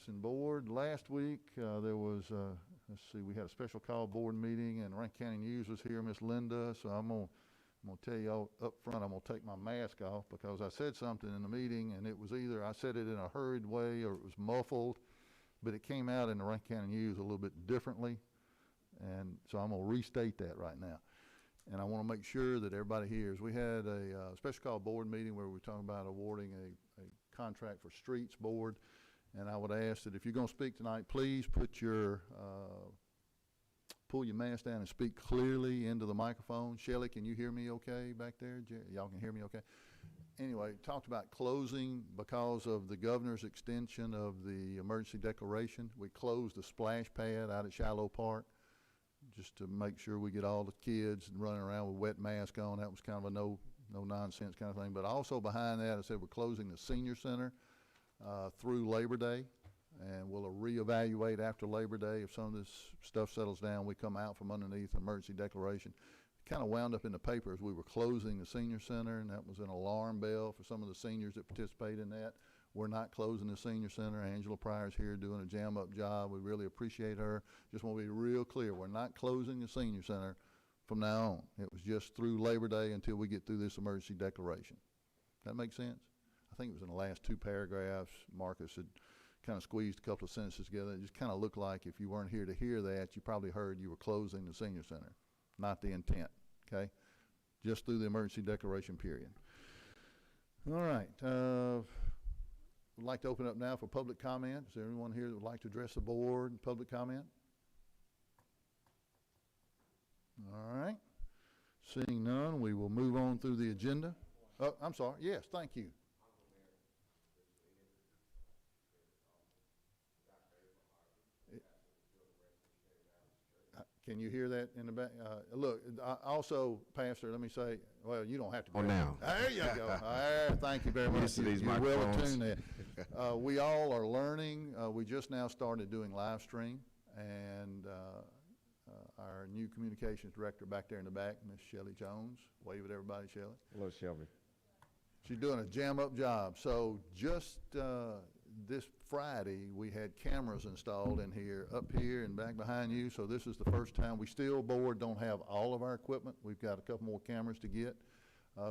and board. Last week, there was, let's see, we had a special call board meeting, and Rankin County News was here, Miss Linda, so I'm gonna tell you all up front, I'm gonna take my mask off because I said something in the meeting, and it was either I said it in a hurried way or it was muffled, but it came out in the Rankin County News a little bit differently, and so I'm gonna restate that right now. And I want to make sure that everybody hears. We had a special call board meeting where we were talking about awarding a contract for streets board. And I would ask that if you're going to speak tonight, please put your, pull your mask down and speak clearly into the microphone. Shelley, can you hear me okay back there? Y'all can hear me okay? Anyway, talked about closing because of the governor's extension of the emergency declaration. We closed the splash pad out at Shiloh Park, just to make sure we get all the kids running around with wet masks on. That was kind of a no nonsense kind of thing. But also behind that, I said we're closing the senior center through Labor Day, and we'll reevaluate after Labor Day. If some of this stuff settles down, we come out from underneath the emergency declaration. It kind of wound up in the paper as we were closing the senior center, and that was an alarm bell for some of the seniors that participate in that. We're not closing the senior center. Angela Pryor's here doing a jam-up job. We really appreciate her. Just want to be real clear. We're not closing the senior center from now on. It was just through Labor Day until we get through this emergency declaration. That make sense? I think it was in the last two paragraphs. Marcus had kind of squeezed a couple of sentences together. It just kind of looked like if you weren't here to hear that, you probably heard you were closing the senior center. Not the intent, okay? Just through the emergency declaration period. All right. We'd like to open up now for public comment. Is there anyone here that would like to address the board? Public comment? All right. Seeing none, we will move on through the agenda. Oh, I'm sorry. Yes, thank you. Can you hear that in the back? Look, also, Pastor, let me say, well, you don't have to. Now. There you go. Thank you very much. You're well attuned there. We all are learning. We just now started doing live stream, and our new communications director back there in the back, Miss Shelley Jones. Wave at everybody, Shelley. Hello, Shelby. She's doing a jam-up job. So just this Friday, we had cameras installed in here, up here and back behind you. So this is the first time. We still, board, don't have all of our equipment. We've got a couple more cameras to get.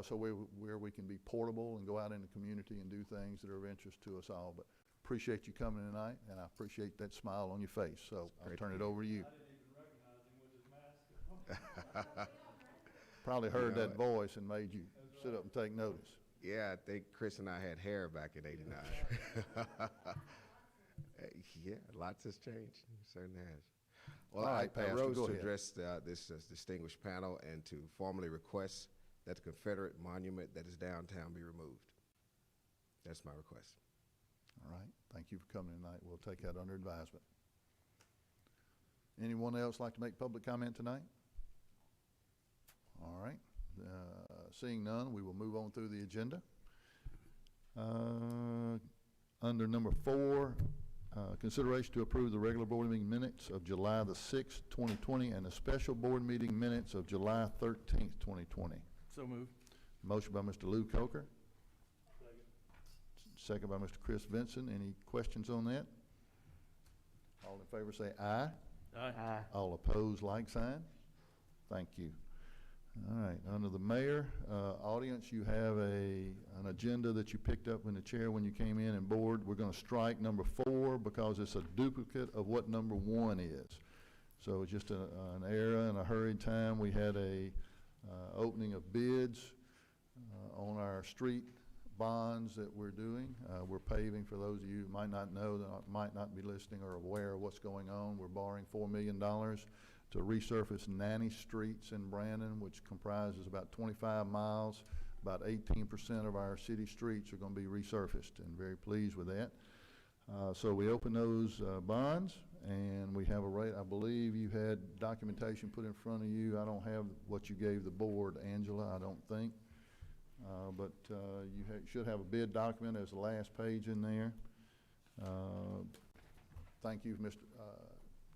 So where we can be portable and go out in the community and do things that are of interest to us all. But appreciate you coming tonight, and I appreciate that smile on your face. So I'll turn it over to you. I didn't even recognize him with his mask. Probably heard that voice and made you sit up and take notice. Yeah, I think Chris and I had hair back in '89. Yeah, lots has changed. It certainly has. Well, All right, I rose go to ahead. address this distinguished panel and to formally request that the Confederate monument that is downtown be removed. That's my request. All right. Thank you for coming tonight. We'll take that under advisement. Anyone else like to make public comment tonight? All right. Seeing none, we will move on through the agenda. Under number 4, consideration to approve the regular board meeting minutes of July the 6th, 2020, and the special board meeting minutes of July 13th, 2020. So moved. Motion by Mr. Lou Coker. Second. Second by Mr. Chris Vinson. Any questions on that? All in favor say aye. Aye. All opposed, like sign. Thank you. All right, under the mayor audience, you have an agenda that you picked up in the chair when you came in, and board, we're going to strike number 4 because it's a duplicate of what number 1 is. So it's just an error and a hurried time. We had a opening of bids on our street bonds that we're doing. We're paving, for those of you who might not know, that might not be listening or aware of what's going on. We're borrowing $4 million to resurface 90 streets in Brandon, which comprises about 25 miles. About 18% of our city streets are going to be resurfaced, and very pleased with that. So we open those bonds, and we have a rate. I believe you had documentation put in front of you. I don't have what you gave the board, Angela, I don't think. But you should have a bid document as the last page in there. Thank you, Mr.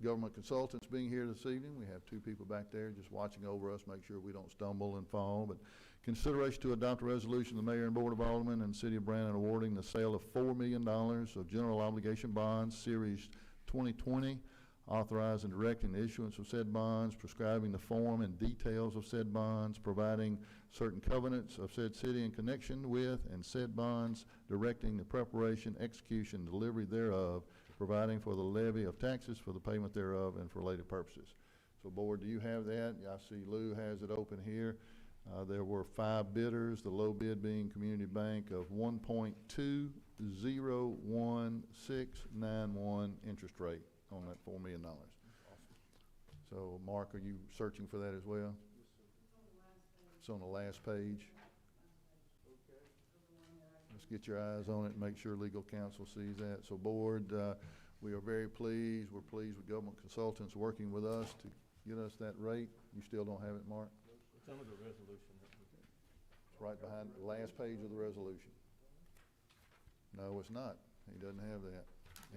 government consultants being here this evening. We have two people back there just watching over us, make sure we don't stumble and fall. But consideration to adopt a resolution of the Mayor and Board of Aldermen and City of Brandon awarding the sale of $4 million of general obligation bonds, Series 2020, authorizing and directing the issuance of said bonds, prescribing the form and details of said bonds, providing certain covenants of said city in connection with and said bonds, directing the preparation, execution, delivery thereof, providing for the levy of taxes for the payment thereof and for related purposes. So, Board, do you have that? I see Lou has it open here. There were 5 bidders, the low bid being Community Bank of 1.2016191 interest rate on that $4 million. So, Mark, are you searching for that as well? It's on the last page. Let's get your eyes on it and make sure legal counsel sees that. So, Board, we are very pleased. We're pleased with government consultants working with us to get us that rate. You still don't have it, Mark? Some of the resolution. It's right behind the last page of the resolution. No, it's not. He doesn't have that.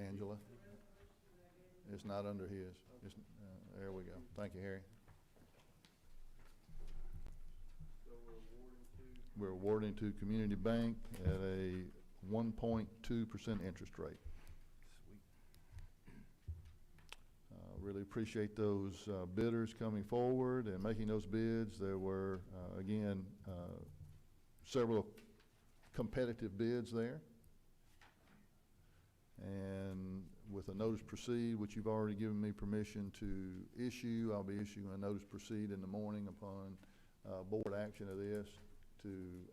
Angela? It's not under his. It's, there we go. Thank you, Harry. So We're awarding to Community Bank at a 1.2% interest rate. Really appreciate those bidders coming forward and making those bids. There were, again, several competitive bids there. And with a notice proceed, which you've already given me permission to issue, I'll be issuing a notice proceed in the morning upon board action of this to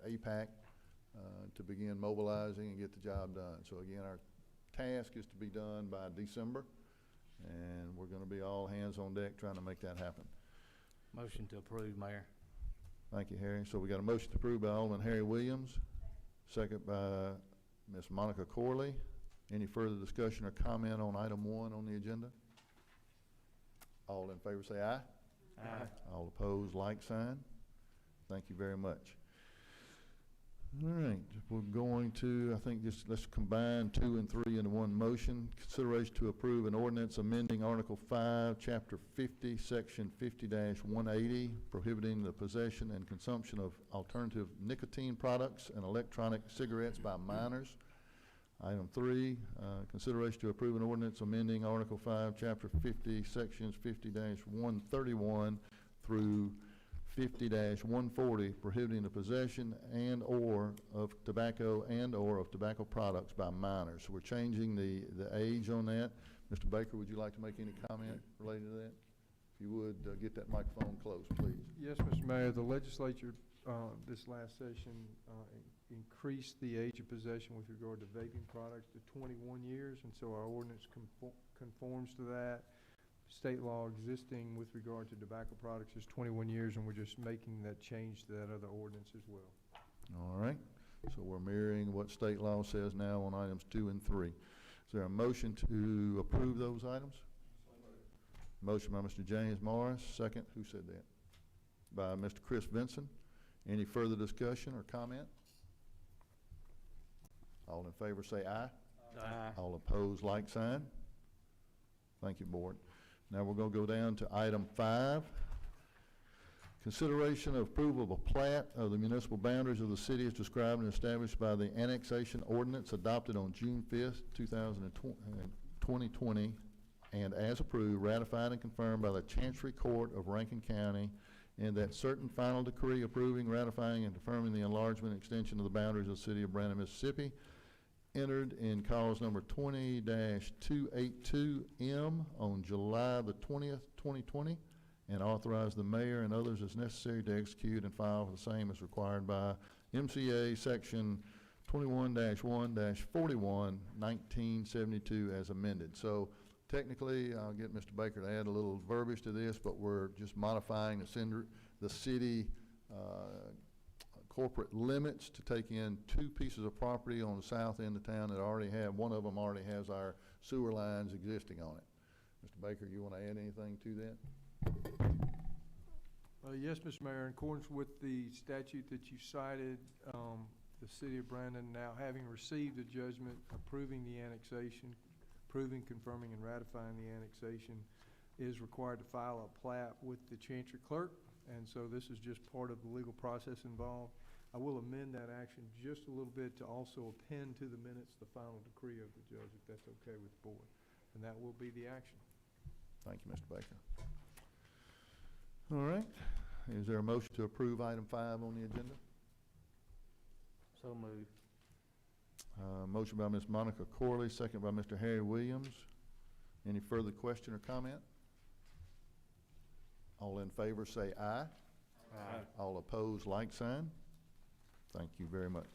APAC to begin mobilizing and get the job done. So again, our task is to be done by December, and we're going to be all hands on deck trying to make that happen. Motion to approve, Mayor. Thank you, Harry. So we got a motion to approve by Alderman Harry Williams, second by Ms. Monica Corley. Any further discussion or comment on item 1 on the agenda? All in favor say aye. Aye. All opposed, like sign. Thank you very much. All right, we're going to, I think, just let's combine 2 and 3 into one motion. Consideration to approve an ordinance amending Article 5, Chapter 50, Section 50-180, prohibiting the possession and consumption of alternative nicotine products and electronic cigarettes by minors. Item 3, consideration to approve an ordinance amending Article 5, Chapter 50, Sections 50-131 through 50-140, prohibiting the possession and or of tobacco and or of tobacco products by minors. So we're changing the age on that. Mr. Baker, would you like to make any comment related to that? If you would, get that microphone close, please. Yes, Mr. Mayor, the legislature this last session increased the age of possession with regard to vaping products to 21 years, and so our ordinance conforms to that. State law existing with regard to tobacco products is 21 years, and we're just making that change to that other ordinance as well. All right, so we're mirroring what state law says now on items 2 and 3. Is there a motion to approve those items? Motion by Mr. James Morris, second. Who said that? By Mr. Chris Vinson. Any further discussion or comment? All in favor say aye. Aye. All opposed, like sign. Thank you, Board. Now we're going to go down to item 5. Consideration of approval of a plat of the municipal boundaries of the city as described and established by the annexation ordinance adopted on June 5th, 2020, and as approved, ratified and confirmed by the Chancery Court of Rankin County, and that certain final decree approving, ratifying, and confirming the enlargement and extension of the boundaries of the city of Brandon, Mississippi, entered in cause number 20-282M on July the 20th, 2020, and authorized the mayor and others as necessary to execute and file for the same as required by MCA section 21-1-41, 1972 as amended. So technically, I'll get Mr. Baker to add a little verbiage to this, but we're just modifying the city corporate limits to take in 2 pieces of property on the south end of town that already have, one of them already has our sewer lines existing on it. Mr. Baker, you want to add anything to that? Yes, Mr. Mayor, in accordance with the statute that you cited, the city of Brandon now having received a judgment approving the annexation approving, confirming, and ratifying the annexation is required to file a plat with the Chancery Clerk, and so this is just part of the legal process involved. I will amend that action just a little bit to also append to the minutes the final decree of the judge, if that's okay with the board. And that will be the action. Thank you, Mr. Baker. All right. Is there a motion to approve item 5 on the agenda? So moved. Motion by Ms. Monica Corley, second by Mr. Harry Williams. Any further question or comment? All in favor say aye. Aye. All opposed, like sign. Thank you very much.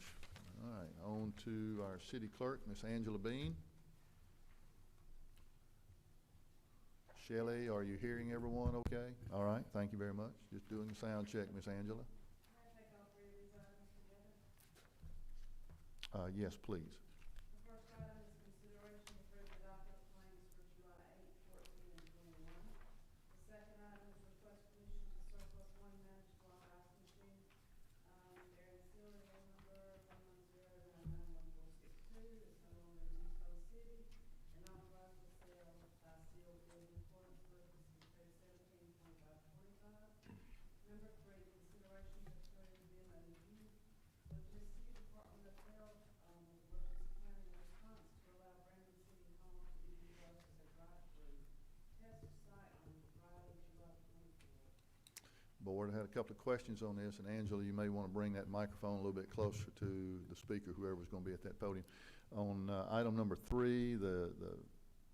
All right, on to our city clerk, Miss Angela Bean. Shelley, are you hearing everyone okay? All right, thank you very much. Just doing a sound check, Miss Angela. Yes, please. The first item is consideration of approve the docket claims for July 8, 14, and 21. The second item is request permission to surplus one managed block ice machine. Their ancillary number 110-991-462 is no longer in use by the city and authorized for sale by sealed bid in accordance with Code 17.2525. Number 3, consideration to approve the MOU with Mississippi Department of Health with emergency planning and response to allow Brandon City Hall to be utilized as a drive-through test site on Friday, July 24th. Board, I had a couple of questions on this, and Angela, you may want to bring that microphone a little bit closer to the speaker, whoever's going to be at that podium. On item number 3, the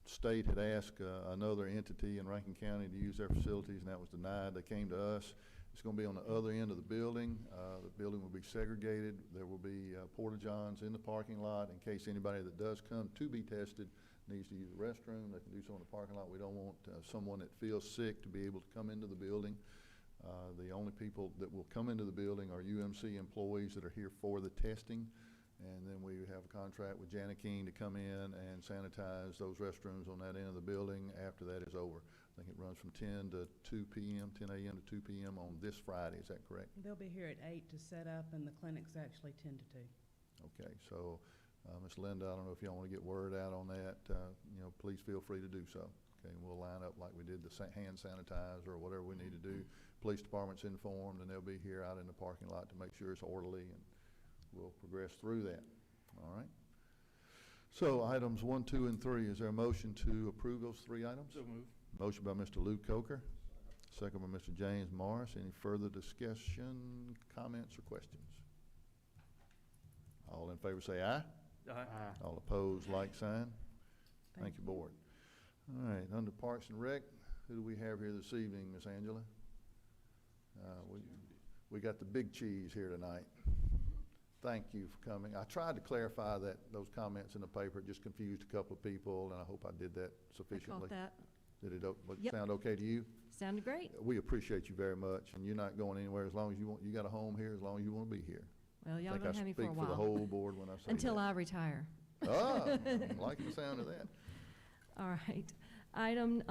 state had asked another entity in Rankin County to use their facilities, and that was denied. They came to us. It's going to be on the other end of the building. The building will be segregated. There will be porta-johns in the parking lot in case anybody that does come to be tested needs to use the restroom. They can do so in the parking lot. We don't want someone that feels sick to be able to come into the building. The only people that will come into the building are UMC employees that are here for the testing. And then we have a contract with Jana King to come in and sanitize those restrooms on that end of the building after that is over. I think it runs from 10 to 2 p.m., 10 a.m. to 2 p.m. on this Friday. Is that correct? They'll be here at 8 to set up, and the clinic's actually 10 to 2. Okay, so Ms. Linda, I don't know if y'all want to get word out on that. Please feel free to do so. Okay, and we'll line up like we did the hand sanitizer or whatever we need to do. Police department's informed, and they'll be here out in the parking lot to make sure it's orderly, and we'll progress through that. All right. So items 1, 2, and 3. Is there a motion to approve those 3 items? So moved. Motion by Mr. Luke Coker, second by Mr. James Morris. Any further discussion, comments, or questions? All in favor say aye. Aye. All opposed, like sign. Thank you, board. All right, under Parks and Rec, who do we have here this evening, Miss Angela? We got the big cheese here tonight. Thank you for coming. I tried to clarify those comments in the paper. It just confused a couple of people, and I hope I did that sufficiently. I caught that. Did it Yep. sound okay to you? Sounded great. We appreciate you very much, and you're not going anywhere as long as you want. You got a home here as long as you want to be here. Well, y'all I think gonna have me for a speak for the while. whole board when I say Until that. I retire. Ah, I'm liking the sound of that. All right. Item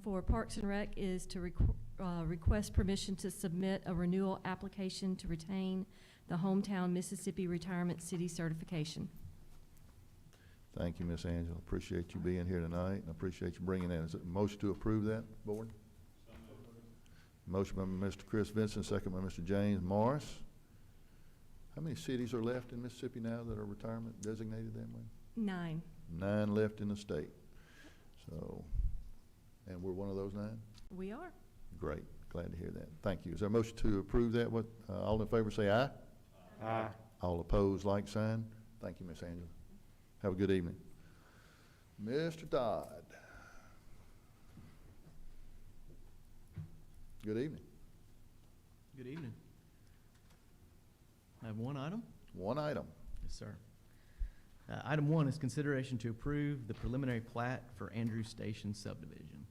for Parks and Rec is to request permission to submit a renewal application to retain the Hometown Mississippi Retirement City certification. Thank you, Miss Angela. Appreciate you being here tonight, and I appreciate you bringing that. Is it a motion to approve that, board? Motion by Mr. Chris Vincent, second by Mr. James Morris. How many cities are left in Mississippi now that are retirement designated that way? 9. 9 left in the state. So, and we're one of those 9? We are. Great. Glad to hear that. Thank you. Is there a motion to approve that? What, all in favor say aye. Aye. All opposed, like sign. Thank you, Miss Angela. Have a good evening. Mr. Dodd. Good evening. Good evening. I have one item. One item. Yes, sir. Item 1 is consideration to approve the preliminary plat for Andrews Station subdivision,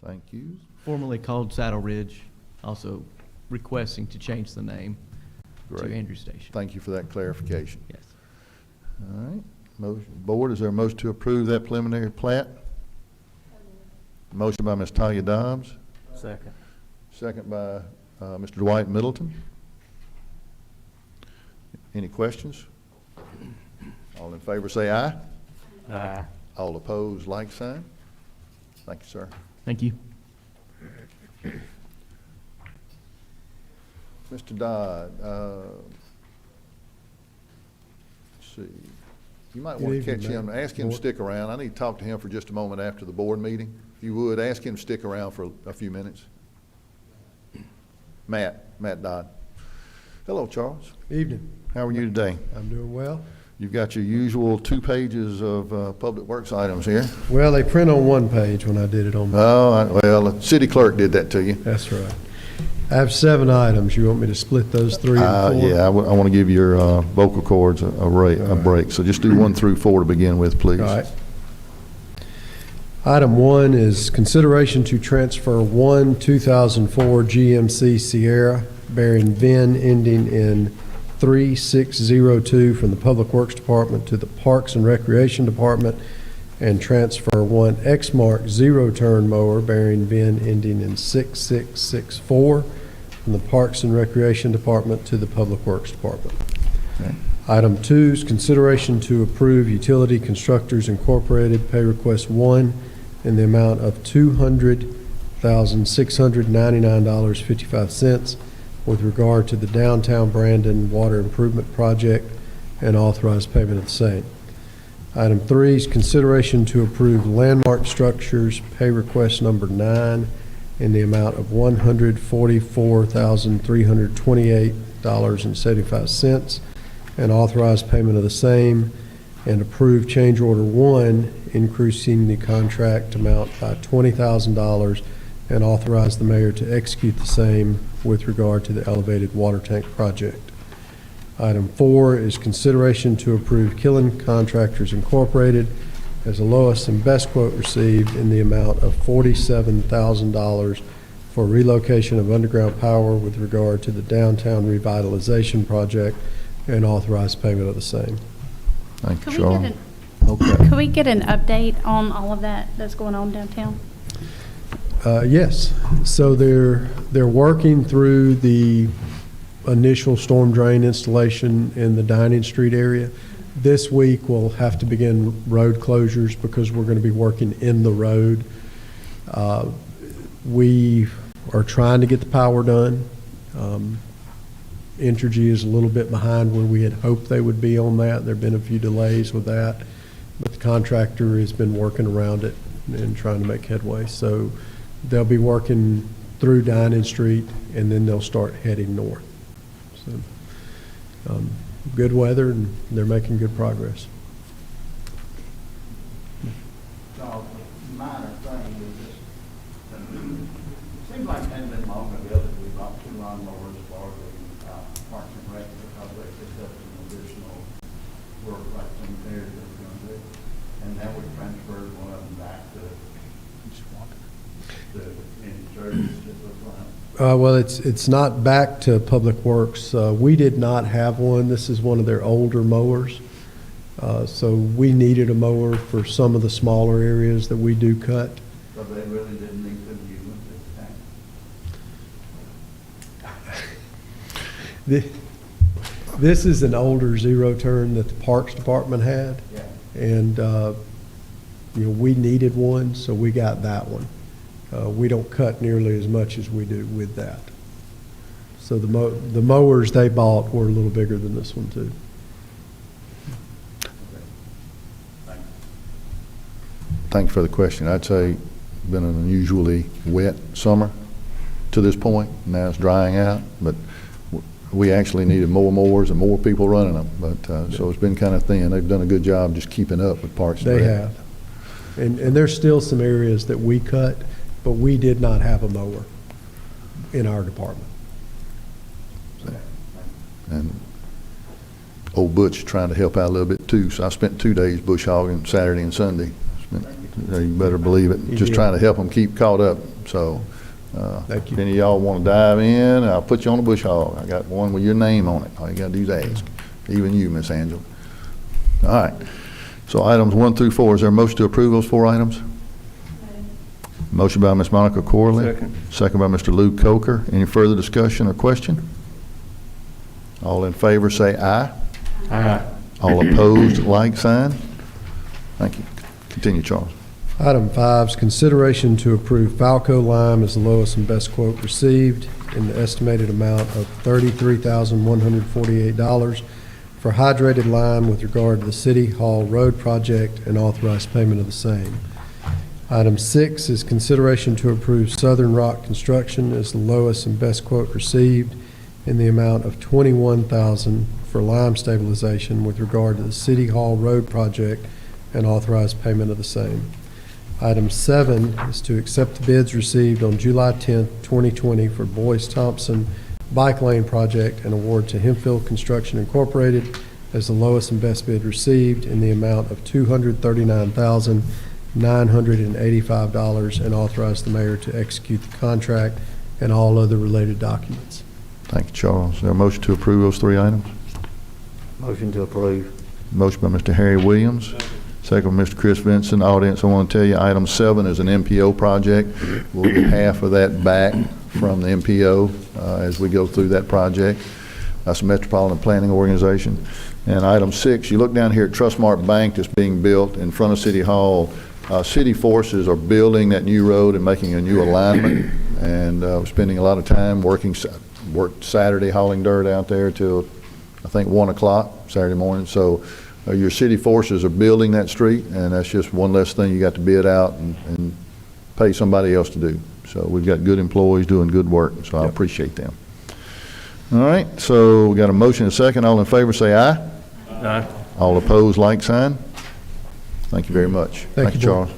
Thank you. formerly called Saddle Ridge, also requesting to change the name to Great. Andrews Station. Thank you for that clarification. Yes. All right. Board, is there a motion to approve that preliminary plat? Motion by Ms. Talia Dobbs, Second. second by Mr. Dwight Middleton. Any questions? All in favor say aye. Aye. All opposed, like sign. Thank you, sir. Thank you. Mr. Dodd, let's see. You might Good want to evening, catch him, Madam ask him to Board. stick around. I need to talk to him for just a moment after the board meeting. If you would, ask him to stick around for a few minutes. Matt Dodd. Hello, Charles. Evening. How are you today? I'm doing well. You've got your usual 2 pages of public works items here. Well, they print on one page when I did it on. Well, the city clerk did that to you. That's right. I have 7 items. You want me to split those 3 and 4? Yeah, I want to give your vocal cords a break. So just do 1 through 4 to begin with, please. All right. Item 1 is consideration to transfer one 2004 GMC Sierra bearing VIN ending in 3602 from the Public Works Department to the Parks and Recreation Department, and transfer one Exmark zero-turn mower bearing VIN ending in 6664 from the Parks and Recreation Department to the Public Works Department. Okay. Item 2 is consideration to approve Utility Constructors Incorporated Pay Request 1 in the amount of $200,699.55 with regard to the downtown Brandon Water Improvement Project, and authorize payment of the same. Item 3 is consideration to approve Landmark Structures Pay Request number 9 in the amount of $144,328.75, and authorize payment of the same, and approve change order 1, increasing the contract amount by $20,000, and authorize the mayor to execute the same with regard to the elevated water tank project. Item 4 is consideration to approve Killen Contractors Incorporated as the lowest and best quote received in the amount of $47,000 for relocation of underground power with regard to the downtown revitalization project, and authorize payment of the same. Thank you, Could we Charles. get Okay. Could we get an update on all of that that's going on downtown? Yes, so they're working through the initial storm drain installation in the Dining Street area. This week, we'll have to begin road closures because we're going to be working in the road. We are trying to get the power done. Entergy is a little bit behind where we had hoped they would be on that. There've been a few delays with that, but the contractor has been working around it and trying to make headway. So they'll be working through Dining Street, and then they'll start heading north. So, good weather, and they're making good progress. Charles, a minor thing is this, seems like it hasn't been long ago that we bought 2 lawnmowers for the Parks and Rec, because they picked up some additional work like some areas that we're gonna do. And now we transferred one of them back to in service, it looks like. Well, it's not back to Public Works. We did not have one. This is one of their older mowers. So we needed a mower for some of the smaller areas that we do cut. So they really didn't need to use it at the time. This is an older zero-turn that the Parks Department had. Yeah. And, we needed one, so we got that one. We don't cut nearly as much as we do with that. So the mowers they bought were a little bigger than this one, too. Thanks for the question. I'd say been an unusually wet summer to this point. Now it's drying out, but we actually needed more mowers and more people running them. But so it's been kind of thin. They've done a good job just keeping up with Parks and Rec. They have. And there's still some areas that we cut, but we did not have a mower in our department. And old Butch trying to help out a little bit too. So I spent 2 days bush hogging Saturday and Sunday. You better believe it. You Just did. trying to help them keep caught up. So Thank you. if any of y'all want to dive in, I'll put you on a bush hog. I got one with your name on it. All you got to do is ask. Even you, Miss Angela. All right. So items 1 through 4. Is there a motion to approve those 4 items? Motion by Ms. Monica Corley. Second. Second by Mr. Luke Coker. Any further discussion or question? All in favor say aye. Aye. All opposed, like sign. Thank you. Continue, Charles. Item 5 is consideration to approve Falco Lime as the lowest and best quote received in the estimated amount of $33,148 for hydrated lime with regard to the City Hall Road project and authorize payment of the same. Item 6 is consideration to approve Southern Rock Construction as the lowest and best quote received in the amount of $21,000 for lime stabilization with regard to the City Hall Road project and authorize payment of the same. Item 7 is to accept the bids received on July 10th, 2020 for Boyce Thompson Bike Lane project and award to Hempfield Construction Incorporated as the lowest and best bid received in the amount of $239,985 and authorize the mayor to execute the contract and all other related documents. Thank you, Charles. Is there a motion to approve those 3 items? Motion to approve. Motion by Mr. Harry Williams, second by Mr. Chris Vincent. Audience, I want to tell you, item 7 is an MPO project. We'll get half of that back from the MPO as we go through that project. That's a Metropolitan Planning Organization. And item 6, you look down here at Trustmark Bank that's being built in front of City Hall. City forces are building that new road and making a new alignment. And we're spending a lot of time worked Saturday hauling dirt out there till I think 1 o'clock Saturday morning. So your city forces are building that street, and that's just one less thing you got to bid out and pay somebody else to do. So we've got good employees doing good work, so I appreciate them. All right, so we got a motion and a second. All in favor say aye. Aye. All opposed, like sign. Thank you very much. Thank you, Charles.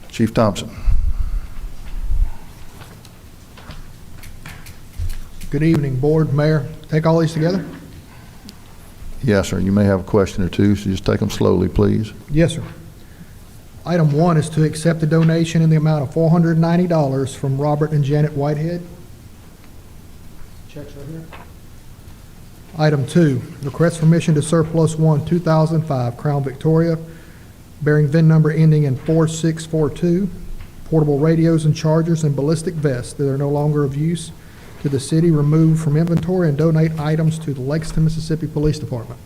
Chief Thompson. Good evening, Board, Mayor. Take all these together? Yes, sir. You may have a question or two, so just take them slowly, please. Yes, sir. Item 1 is to accept the donation in the amount of $490 from Robert and Janet Whitehead. Checks right here. Item 2, request permission to surplus 1 2005 Crown Victoria, bearing VIN number ending in 4642, portable radios and chargers and ballistic vests that are no longer of use to the city, remove from inventory and donate items to the Lexington, Mississippi Police Department.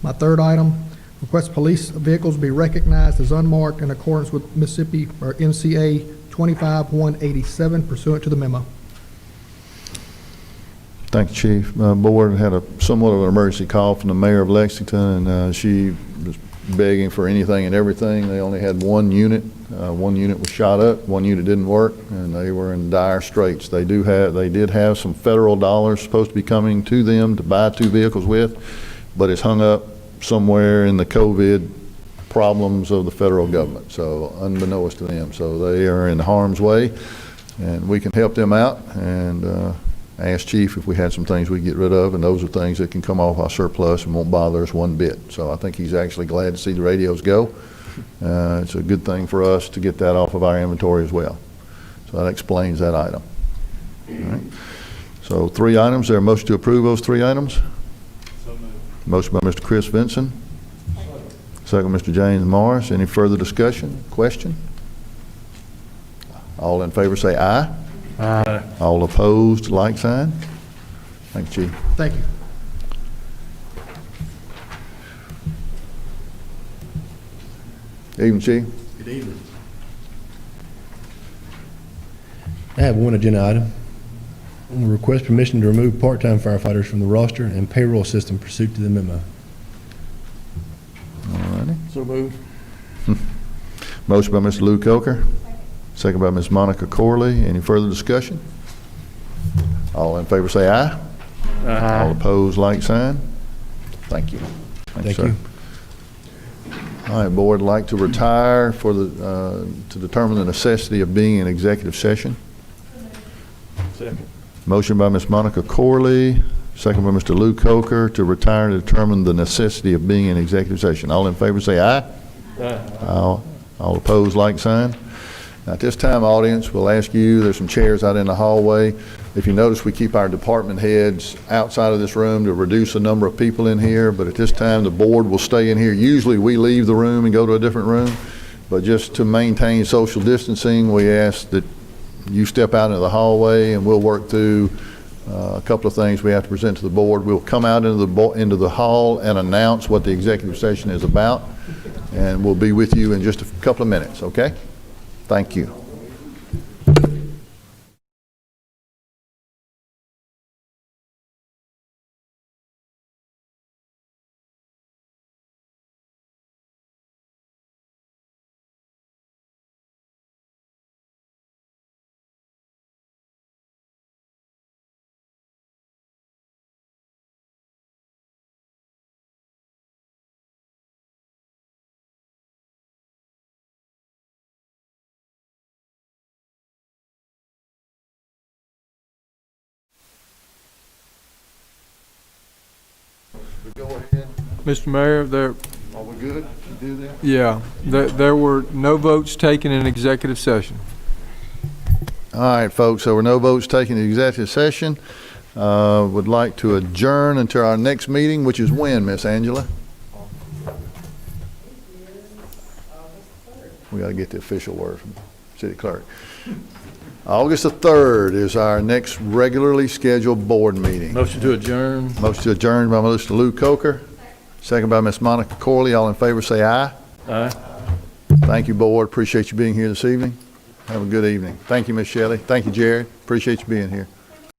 My third item, request police vehicles be recognized as unmarked in accordance with Mississippi or MCA 25187 pursuant to the memo. Thank you, Chief. Board had somewhat of an emergency call from the mayor of Lexington, and she was begging for anything and everything. They only had 1 unit. 1 unit was shot up, 1 unit didn't work, and they were in dire straits. They did have some federal dollars supposed to be coming to them to buy 2 vehicles with, but it's hung up somewhere in the COVID problems of the federal government, so unbeknownst to them. So they are in harm's way, and we can help them out, and asked Chief if we had some things we could get rid of, and those are things that can come off our surplus and won't bother us one bit. So I think he's actually glad to see the radios go. It's a good thing for us to get that off of our inventory as well. So that explains that item. All right. So 3 items. Is there a motion to approve those 3 items? So moved. Motion by Mr. Chris Vinson. Second, Mr. James Morris. Any further discussion, question? All in favor say aye. Aye. All opposed, like sign. Thank you, Chief. Thank you. Evening, Chief. Good evening. I have one agenda item. I request permission to remove part-time firefighters from the roster and payroll system pursuant to the memo. All righty. So moved. Motion by Mr. Lou Coker. Second by Ms. Monica Corley. Any further discussion? All in favor say aye. Aye. All opposed, like sign. Thank you. Thank sir. you. All right, board, like to retire for the, to determine the necessity of being in executive session. Second. Motion by Ms. Monica Corley, second by Mr. Lou Coker to retire to determine the necessity of being in executive session. All in favor say aye. Aye. All opposed, like sign. Now, at this time, audience, we'll ask you, there's some chairs out in the hallway. If you notice, we keep our department heads outside of this room to reduce the number of people in here, but at this time, the board will stay in here. Usually, we leave the room and go to a different room, but just to maintain social distancing, we ask that you step out into the hallway, and we'll work through a couple of things we have to present to the board. We'll come out into the hall and announce what the executive session is about, and we'll be with you in just a couple of minutes, okay? Thank you. Go ahead. Mr. Mayor, there, Are we good? You do that? yeah, there were no votes taken in executive session. All right, folks, so there were no votes taken in the executive session. Would like to adjourn until our next meeting, which is when, Miss Angela? We gotta get the official word from city clerk. August the 3rd is our next regularly scheduled board meeting. Motion to adjourn. Motion to adjourn by Mr. Lou Coker, second by Miss Monica Corley. All in favor, say aye. Aye. Thank you, board. Appreciate you being here this evening. Have a good evening. Thank you, Miss Shelley. Thank you, Jared. Appreciate you being here.